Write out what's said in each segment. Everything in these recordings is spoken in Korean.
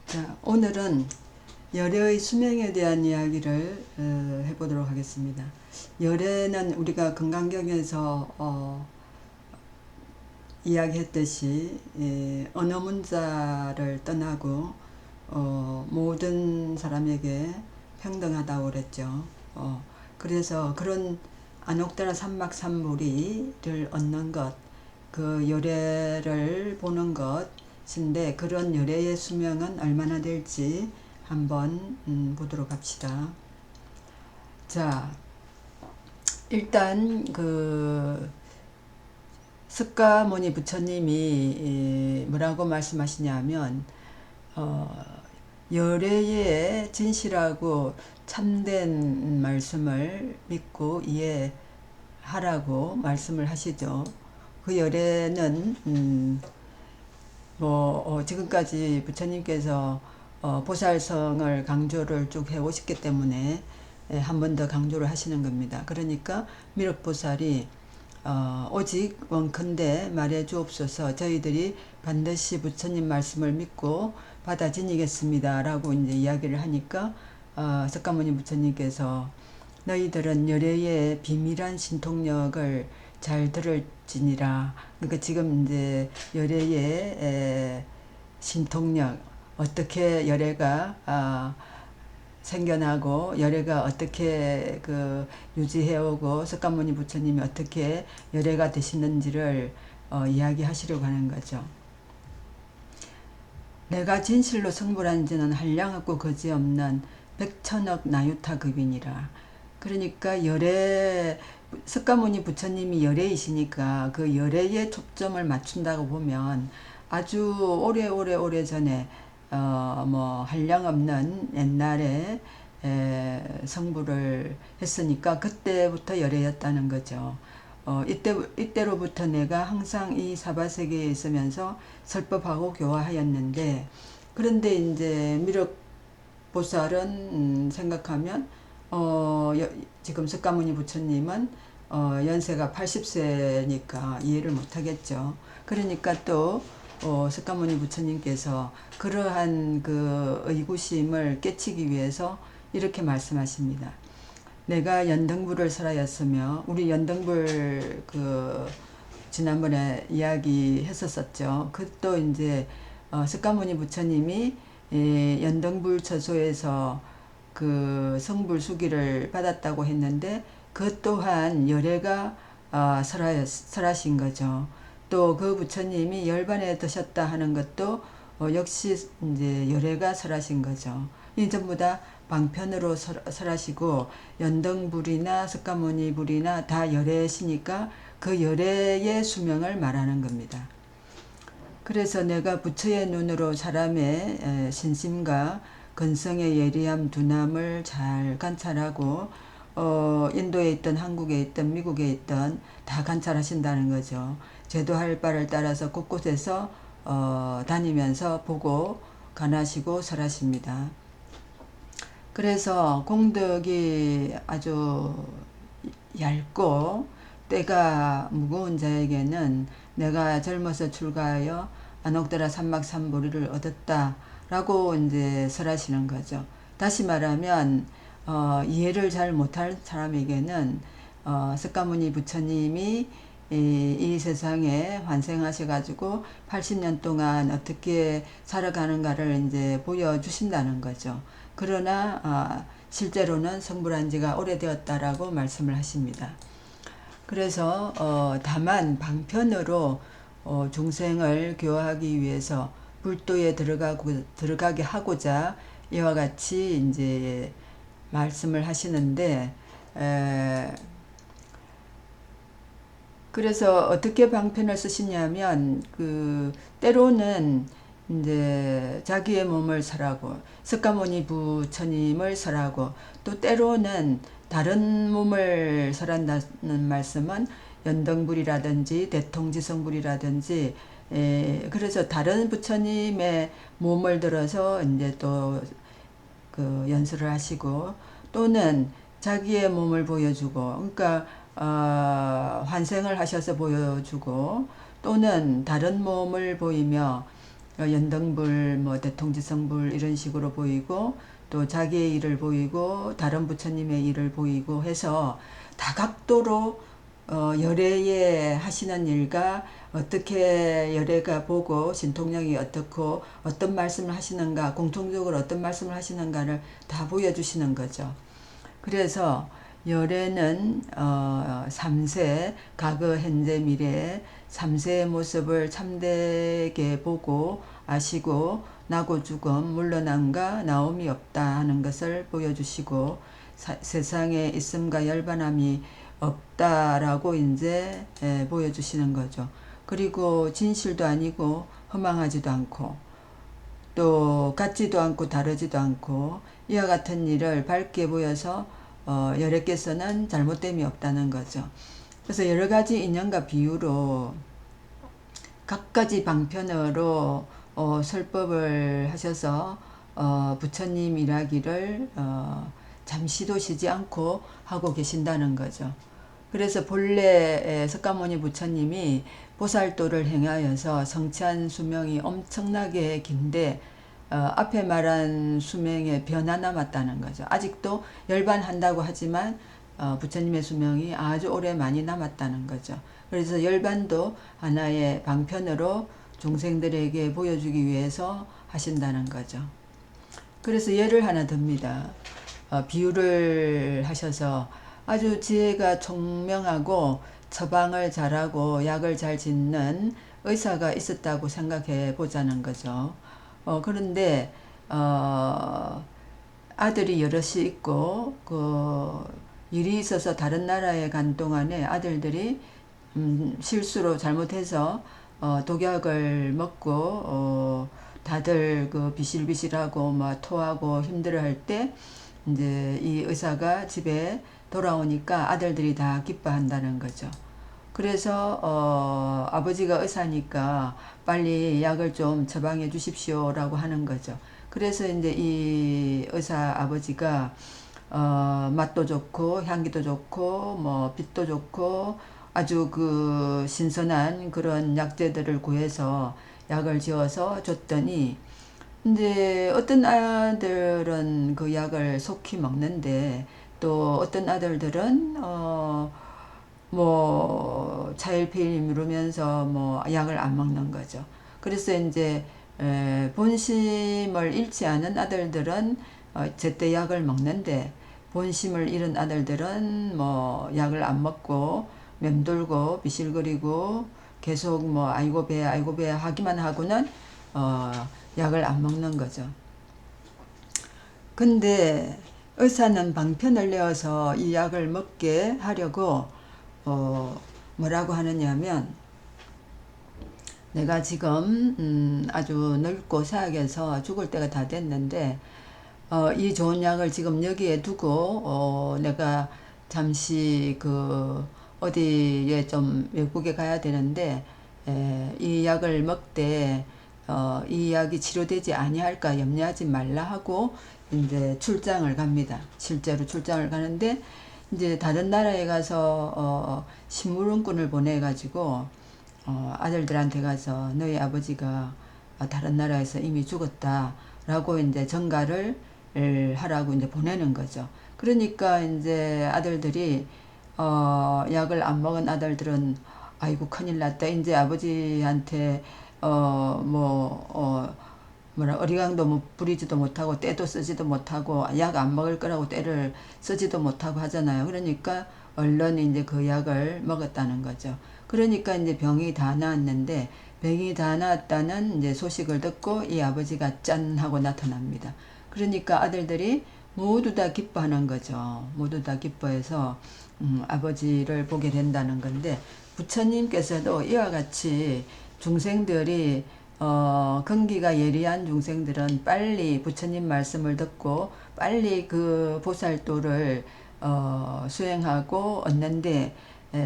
자, 오늘은 열애의 수명에 대한 이야기를 해보도록 하겠습니다. 열애는 우리가 건강경에서 이야기했듯이 언어 문자를 떠나고 모든 사람에게 평등하다고 그랬죠. 그래서 그런 안옥다라 삼막삼무리를 얻는 것, 그 열애를 보는 것인데, 그런 열애의 수명은 얼마나 될지 한번 보도록 합시다. 자, 일단 그 석가모니 부처님이 뭐라고 말씀하시냐면 열애의 진실하고 참된 말씀을 믿고 이해하라고 말씀을 하시죠. 그 열애는 지금까지 부처님께서 보살성을 강조를 쭉 해오셨기 때문에 한 번 더 강조를 하시는 겁니다. 그러니까 미륵보살이 오직 원컨대 말해 주옵소서, 저희들이 반드시 부처님 말씀을 믿고 받아 지니겠습니다 라고 이제 이야기를 하니까 석가모니 부처님께서 너희들은 열애의 비밀한 신통력을 잘 들을지니라. 그러니까 지금 이제 열애의 신통력, 어떻게 열애가 생겨나고 열애가 어떻게 유지해오고 석가모니 부처님이 어떻게 열애가 되시는지를 이야기하시려고 하는 거죠. 내가 진실로 성불한 지는 한량없고 거지없는 백천억 나유타급이니라. 그러니까 열애, 석가모니 부처님이 열애이시니까 그 열애에 초점을 맞춘다고 보면 아주 오래 전에 한량없는 옛날에 성불을 했으니까 그때부터 열애였다는 거죠. 이때로부터 내가 항상 이 사바세계에 있으면서 설법하고 교화하였는데, 그런데 이제 미륵보살은 생각하면 지금 석가모니 부처님은 연세가 80세니까 이해를 못하겠죠. 그러니까 또 석가모니 부처님께서 그러한 그 의구심을 깨치기 위해서 이렇게 말씀하십니다. 내가 연등불을 설하였으며, 우리 연등불 지난번에 이야기했었었죠. 그것도 이제 석가모니 부처님이 연등불 처소에서 그 성불 수기를 받았다고 했는데, 그 또한 열애가 설하신 거죠. 또 그 부처님이 열반에 드셨다 하는 것도 역시 이제 열애가 설하신 거죠. 이 전부 다 방편으로 설하시고, 연등불이나 석가모니 불이나 다 열애시니까 그 열애의 수명을 말하는 겁니다. 그래서 내가 부처의 눈으로 사람의 신심과 건성의 예리함 두남을 잘 관찰하고 인도에 있든 한국에 있든 미국에 있든 다 관찰하신다는 거죠. 제도할 바를 따라서 곳곳에서 다니면서 보고 관하시고 설하십니다. 그래서 공덕이 아주 얇고 때가 무거운 자에게는 내가 젊어서 출가하여 안옥다라 삼막삼보리를 얻었다라고 이제 설하시는 거죠. 다시 말하면 이해를 잘 못할 사람에게는 석가모니 부처님이 이 세상에 환생하셔가지고 80년 동안 어떻게 살아가는가를 이제 보여주신다는 거죠. 그러나 실제로는 성불한 지가 오래되었다라고 말씀을 하십니다. 그래서 다만 방편으로 중생을 교화하기 위해서 불도에 들어가게 하고자 이와 같이 이제 말씀을 하시는데, 그래서 어떻게 방편을 쓰시냐면 때로는 이제 자기의 몸을 설하고 석가모니 부처님을 설하고, 또 때로는 다른 몸을 설한다는 말씀은 연등불이라든지 대통지성불이라든지, 그래서 다른 부처님의 몸을 들어서 이제 또 연설을 하시고, 또는 자기의 몸을 보여주고, 그러니까 환생을 하셔서 보여주고, 또는 다른 몸을 보이며 연등불, 뭐 대통지성불 이런 식으로 보이고 또 자기의 일을 보이고 다른 부처님의 일을 보이고 해서 다각도로 열애에 하시는 일과 어떻게 열애가 보고 신통력이 어떻고 어떤 말씀을 하시는가, 공통적으로 어떤 말씀을 하시는가를 다 보여주시는 거죠. 그래서 열애는 3세, 과거, 현재, 미래 3세의 모습을 참되게 보고 아시고 나고 죽음, 물러남과 나옴이 없다 하는 것을 보여주시고 세상에 있음과 열반함이 없다라고 이제 보여주시는 거죠. 그리고 진실도 아니고 허망하지도 않고 또 같지도 않고 다르지도 않고 이와 같은 일을 밝게 보여서 열애께서는 잘못됨이 없다는 거죠. 그래서 여러 가지 인연과 비유로 각가지 방편으로 설법을 하셔서 부처님 일하기를 잠시도 쉬지 않고 하고 계신다는 거죠. 그래서 본래 석가모니 부처님이 보살도를 행하여서 성취한 수명이 엄청나게 긴데 앞에 말한 수명에 변화 남았다는 거죠. 아직도 열반한다고 하지만 부처님의 수명이 아주 오래 많이 남았다는 거죠. 그래서 열반도 하나의 방편으로 중생들에게 보여주기 위해서 하신다는 거죠. 그래서 예를 하나 듭니다. 비유를 하셔서 아주 지혜가 총명하고 처방을 잘하고 약을 잘 짓는 의사가 있었다고 생각해 보자는 거죠. 그런데 아들이 여럿이 있고 그 일이 있어서 다른 나라에 간 동안에 아들들이 실수로 잘못해서 독약을 먹고 다들 그 비실비실하고 막 토하고 힘들어할 때 이제 이 의사가 집에 돌아오니까 아들들이 다 기뻐한다는 거죠. 그래서 아버지가 의사니까 빨리 약을 좀 처방해 주십시오라고 하는 거죠. 그래서 이제 이 의사 아버지가 맛도 좋고 향기도 좋고 뭐 빛도 좋고 아주 그 신선한 그런 약재들을 구해서 약을 지어서 줬더니 이제 어떤 아들은 그 약을 속히 먹는데 또 어떤 아들들은 뭐 차일피일 미루면서 뭐 약을 안 먹는 거죠. 그래서 이제 본심을 잃지 않은 아들들은 제때 약을 먹는데 본심을 잃은 아들들은 뭐 약을 안 먹고 맴돌고 비실거리고 계속 뭐 아이고 배 하기만 하고는 약을 안 먹는 거죠. 근데 의사는 방편을 내어서 이 약을 먹게 하려고 뭐라고 하느냐면 내가 지금 아주 늙고 사약해서 죽을 때가 다 됐는데 이 좋은 약을 지금 여기에 두고 내가 잠시 그 어디에 좀 외국에 가야 되는데 이 약을 먹되 이 약이 치료되지 아니할까 염려하지 말라 하고 이제 출장을 갑니다. 실제로 출장을 가는데 이제 다른 나라에 가서 신문꾼을 보내가지고 아들들한테 가서 너희 아버지가 다른 나라에서 이미 죽었다라고 이제 전가를 하라고 이제 보내는 거죠. 그러니까 이제 아들들이 약을 안 먹은 아들들은 아이고 큰일 났다. 이제 아버지한테 뭐라 어리광도 뭐 부리지도 못하고 때도 쓰지도 못하고 약 안 먹을 거라고 때를 쓰지도 못하고 하잖아요. 그러니까 얼른 이제 그 약을 먹었다는 거죠. 그러니까 이제 병이 다 나았는데 병이 다 나았다는 이제 소식을 듣고 이 아버지가 짠 하고 나타납니다. 그러니까 아들들이 모두 다 기뻐하는 거죠. 모두 다 기뻐해서 아버지를 보게 된다는 건데 부처님께서도 이와 같이 중생들이 근기가 예리한 중생들은 빨리 부처님 말씀을 듣고 빨리 그 보살도를 수행하고 얻는데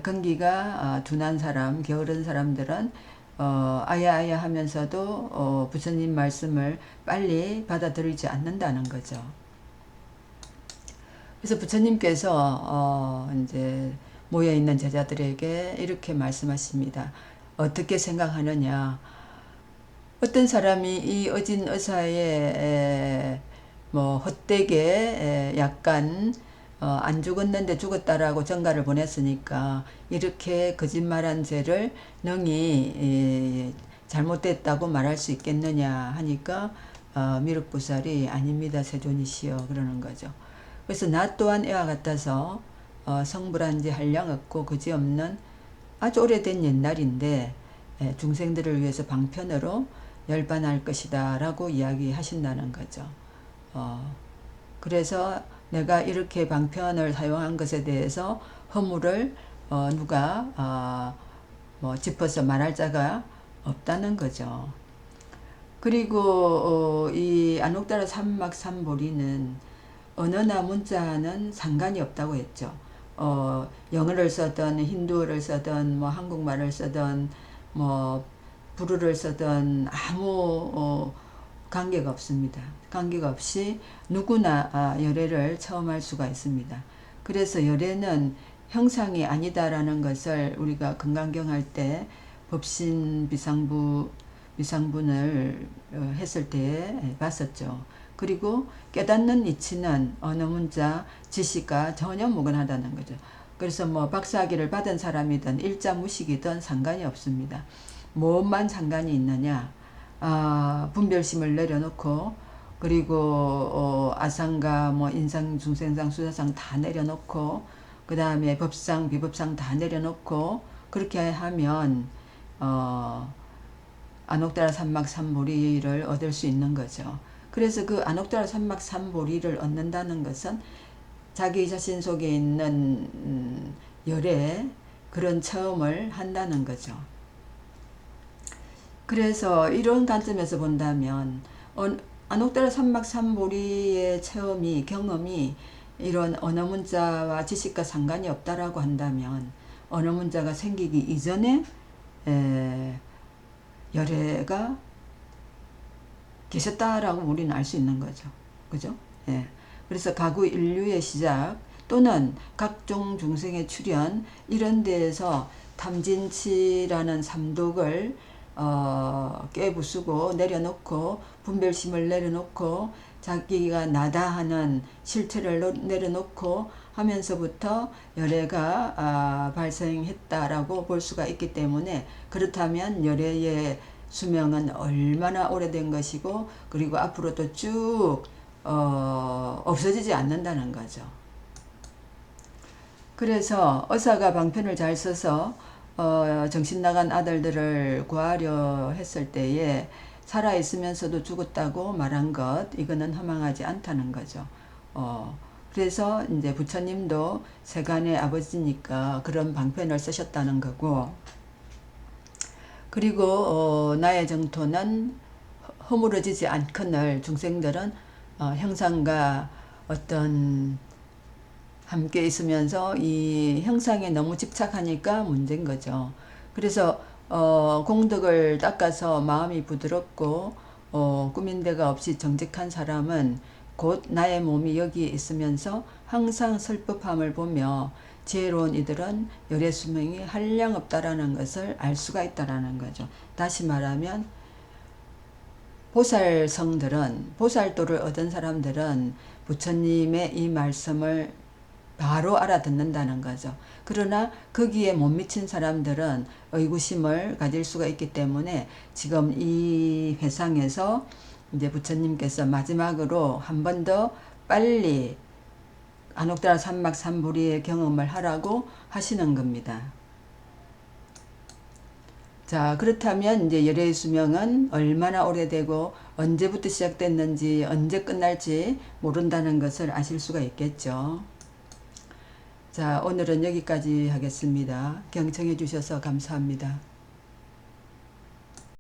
근기가 둔한 사람, 게으른 사람들은 아야아야 하면서도 부처님 말씀을 빨리 받아들이지 않는다는 거죠. 그래서 부처님께서 이제 모여 있는 제자들에게 이렇게 말씀하십니다. 어떻게 생각하느냐? 어떤 사람이 이 어진 의사의 뭐 헛되게 약간 안 죽었는데 죽었다라고 전가를 보냈으니까 이렇게 거짓말한 죄를 능히 잘못됐다고 말할 수 있겠느냐 하니까 미륵보살이 아닙니다 세존이시여 그러는 거죠. 그래서 나 또한 이와 같아서 성불한 지 한량 없고 그지없는 아주 오래된 옛날인데 중생들을 위해서 방편으로 열반할 것이다 라고 이야기하신다는 거죠. 그래서 내가 이렇게 방편을 사용한 것에 대해서 허물을 누가 뭐 짚어서 말할 자가 없다는 거죠. 그리고 이 안옥다라 삼막삼보리는 언어나 문자는 상관이 없다고 했죠. 영어를 쓰든 힌두어를 쓰든 뭐 한국말을 쓰든 뭐 불어를 쓰든 아무 관계가 없습니다. 관계가 없이 누구나 열애를 체험할 수가 있습니다. 그래서 열애는 형상이 아니다라는 것을 우리가 건강경할 때 법신 미상분을 했을 때 봤었죠. 그리고 깨닫는 이치는 언어 문자 지식과 전혀 무관하다는 거죠. 그래서 뭐 박사학위를 받은 사람이든 일자무식이든 상관이 없습니다. 뭐만 상관이 있느냐? 분별심을 내려놓고 그리고 아상과 뭐 인상, 중생상, 수사상 다 내려놓고 그 다음에 법상, 비법상 다 내려놓고 그렇게 하면 안옥다라 삼막삼보리를 얻을 수 있는 거죠. 그래서 그 안옥다라 삼막삼보리를 얻는다는 것은 자기 자신 속에 있는 열의 그런 체험을 한다는 거죠. 그래서 이런 관점에서 본다면 안옥다라 삼막삼보리의 체험이 경험이 이런 언어 문자와 지식과 상관이 없다라고 한다면 언어 문자가 생기기 이전에 열애가 계셨다라고 우리는 알 수 있는 거죠. 그죠? 예. 그래서 가구 인류의 시작 또는 각종 중생의 출현 이런 데에서 탐진치라는 삼독을 깨부수고 내려놓고 분별심을 내려놓고 자기가 나다 하는 실체를 내려놓고 하면서부터 열애가 발생했다라고 볼 수가 있기 때문에 그렇다면 열애의 수명은 얼마나 오래된 것이고 그리고 앞으로도 쭉 없어지지 않는다는 거죠. 그래서 의사가 방편을 잘 써서 정신 나간 아들들을 구하려 했을 때에 살아있으면서도 죽었다고 말한 것 이거는 허망하지 않다는 거죠. 그래서 이제 부처님도 세간의 아버지니까 그런 방편을 쓰셨다는 거고 그리고 나의 정토는 허물어지지 않거늘 중생들은 형상과 어떤 함께 있으면서 이 형상에 너무 집착하니까 문제인 거죠. 그래서 공덕을 닦아서 마음이 부드럽고 꾸민 데가 없이 정직한 사람은 곧 나의 몸이 여기에 있으면서 항상 설법함을 보며 지혜로운 이들은 열애 수명이 한량없다라는 것을 알 수가 있다라는 거죠. 다시 말하면 보살성들은 보살도를 얻은 사람들은 부처님의 이 말씀을 바로 알아듣는다는 거죠. 그러나 거기에 못 미친 사람들은 의구심을 가질 수가 있기 때문에 지금 이 회상에서 이제 부처님께서 마지막으로 한 번 더 빨리 안옥다라 삼막삼보리의 경험을 하라고 하시는 겁니다. 자, 그렇다면 이제 열애의 수명은 얼마나 오래되고 언제부터 시작됐는지 언제 끝날지 모른다는 것을 아실 수가 있겠죠. 자, 오늘은 여기까지 하겠습니다. 경청해 주셔서 감사합니다.